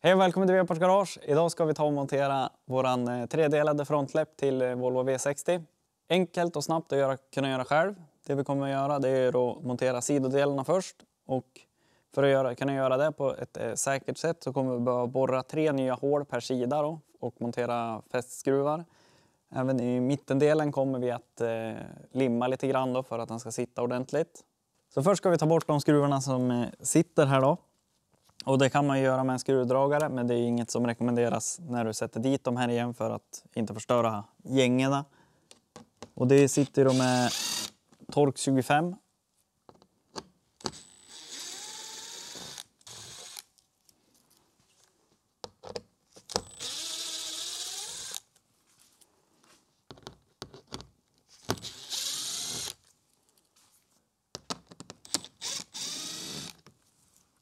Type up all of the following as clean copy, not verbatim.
Hej och välkommen till Vepards Garage. Idag ska vi ta och montera våran tredelade frontläpp till Volvo V60. Enkelt och snabbt att kunna göra själv. Det vi kommer att göra det är att montera sidodelarna först. Och för att kunna göra det på ett säkert sätt så kommer vi behöva borra 3 nya hål per sida då, och montera fästskruvar. Även i mittendelen kommer vi att limma lite grann då för att den ska sitta ordentligt. Så först ska vi ta bort de skruvarna som sitter här då. Och det kan man ju göra med en skruvdragare, men det är inget som rekommenderas när du sätter dit dem här igen för att inte förstöra gängorna. Och det sitter då med Torx 25.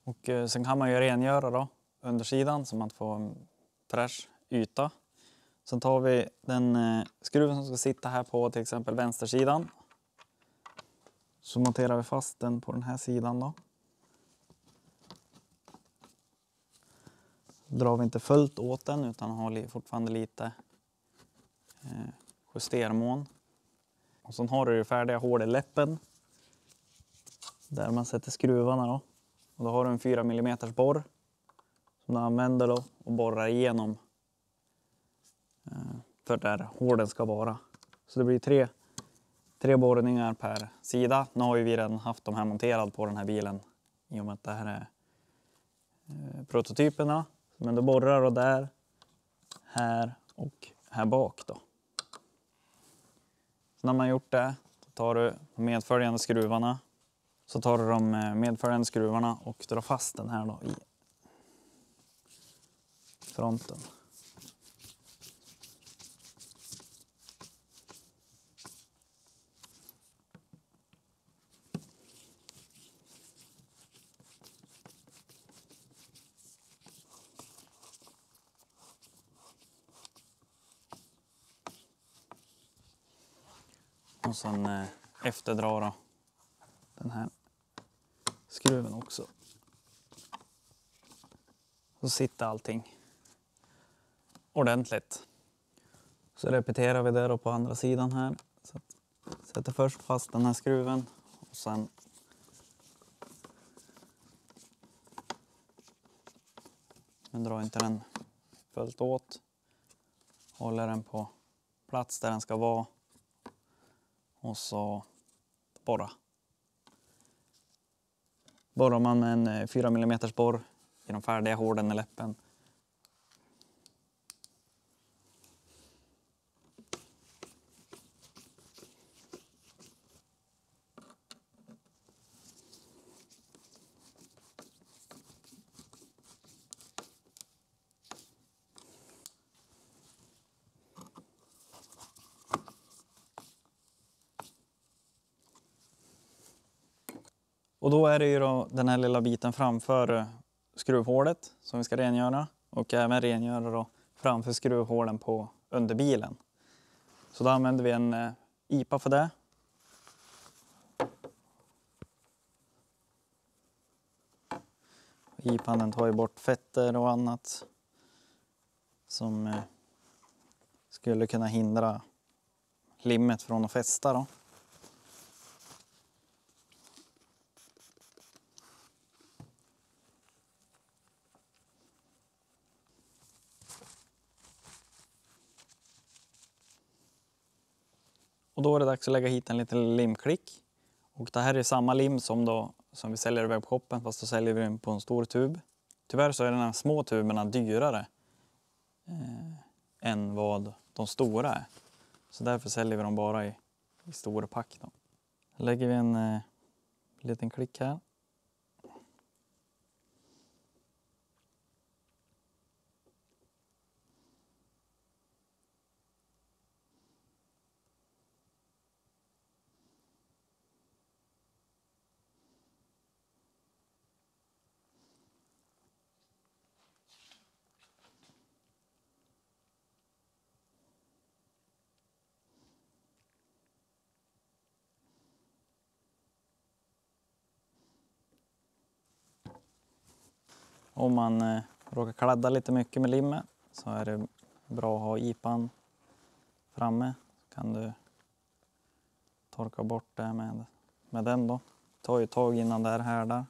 Och sen kan man ju rengöra då undersidan så man får en fräsch yta. Sen tar vi den skruven som ska sitta här på till exempel vänstersidan. Så monterar vi fast den på den här sidan då. Drar vi inte fullt åt den utan har fortfarande lite justermån. Och sen har du det färdiga hål i läppen. Där man sätter skruvarna då. Och då har du en 4 mm borr som du använder då och borrar igenom för där hålen ska vara. Så det blir tre borrningar per sida. Nu har ju vi redan haft de här monterade på den här bilen i och med att det här är prototyperna. Men du borrar då där, här och här bak då. Så när man gjort det, då tar du de medföljande skruvarna. Så tar du de medföljande skruvarna och drar fast den här då i fronten. Och sen efterdra då den här skruven också. Så sitter allting ordentligt. Så repeterar vi det då på andra sidan här. Så sätter först fast den här skruven och sen men drar inte den fullt åt. Håller den på plats där den ska vara. Och så borra. Borrar man med en 4 mm borr i de färdiga hålen i läppen. Och då är det ju då den här lilla biten framför skruvhålet som vi ska rengöra. Och även rengöra då framför skruvhålen på underbilen. Så då använder vi en IPA för det. IPAn den tar ju bort fetter och annat som skulle kunna hindra limmet från att fästa då. Och då är det dags att lägga hit en liten limklick. Och det här är samma lim som vi säljer i webbshoppen, fast då säljer vi den på en stor tub. Tyvärr så är den här små tuberna dyrare än vad de stora är. Så därför säljer vi dem bara i stora pack då. Lägger vi en liten klick här. Om man råkar kladda lite mycket med limmet så är det bra att ha IPAn framme. Kan du torka bort det med den då. Det tar ju ett tag innan det är härdar.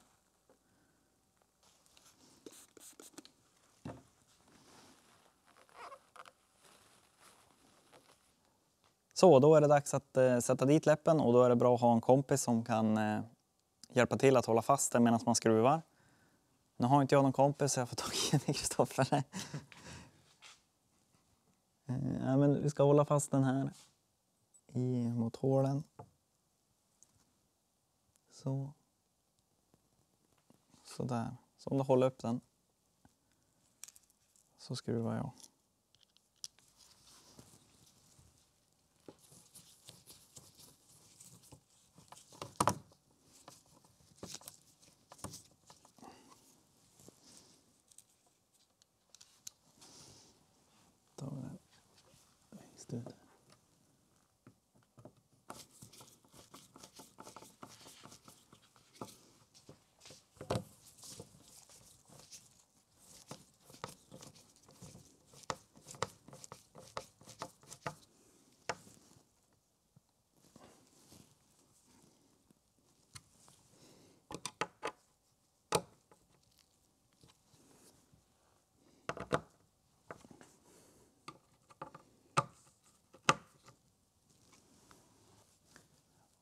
Så då är det dags att sätta dit läppen och då är det bra att ha en kompis som kan hjälpa till att hålla fast den medan man skruvar. Nu har inte jag någon kompis så jag får tag i Kristoffer. Ja, men vi ska hålla fast den här mot hålen. Så. Sådär. Så om du håller upp den så skruvar jag.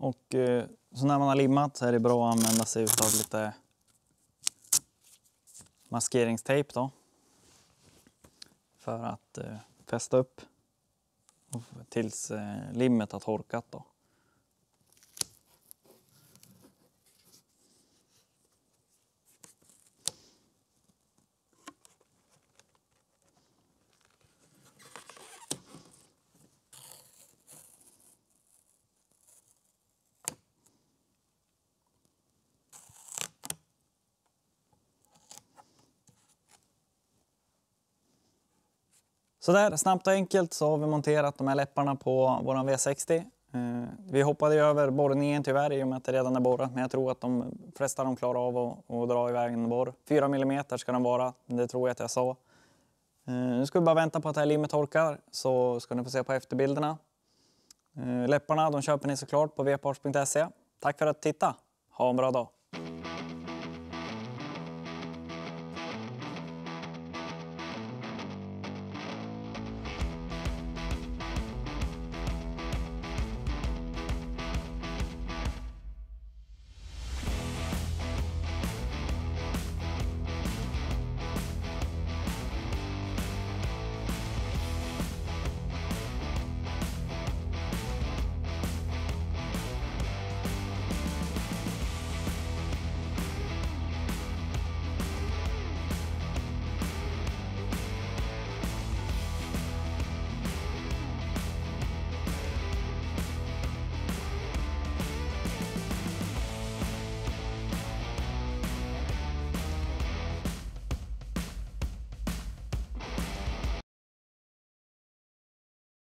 Och så när man har limmat så är det bra att använda sig av lite maskeringstejp då. För att fästa upp tills limmet har torkat då. Så där snabbt och enkelt så har vi monterat de här läpparna på våran V60. Vi hoppade över borrningen tyvärr i och med att det redan är borrat. Men jag tror att de flesta de klarar av att dra iväg en borr. 4 mm ska den vara, det tror jag att jag sa. Nu ska vi bara vänta på att det här limmet torkar så ska ni få se på efterbilderna. Läpparna de köper ni såklart på vparts.se. Tack för att titta, ha en bra dag!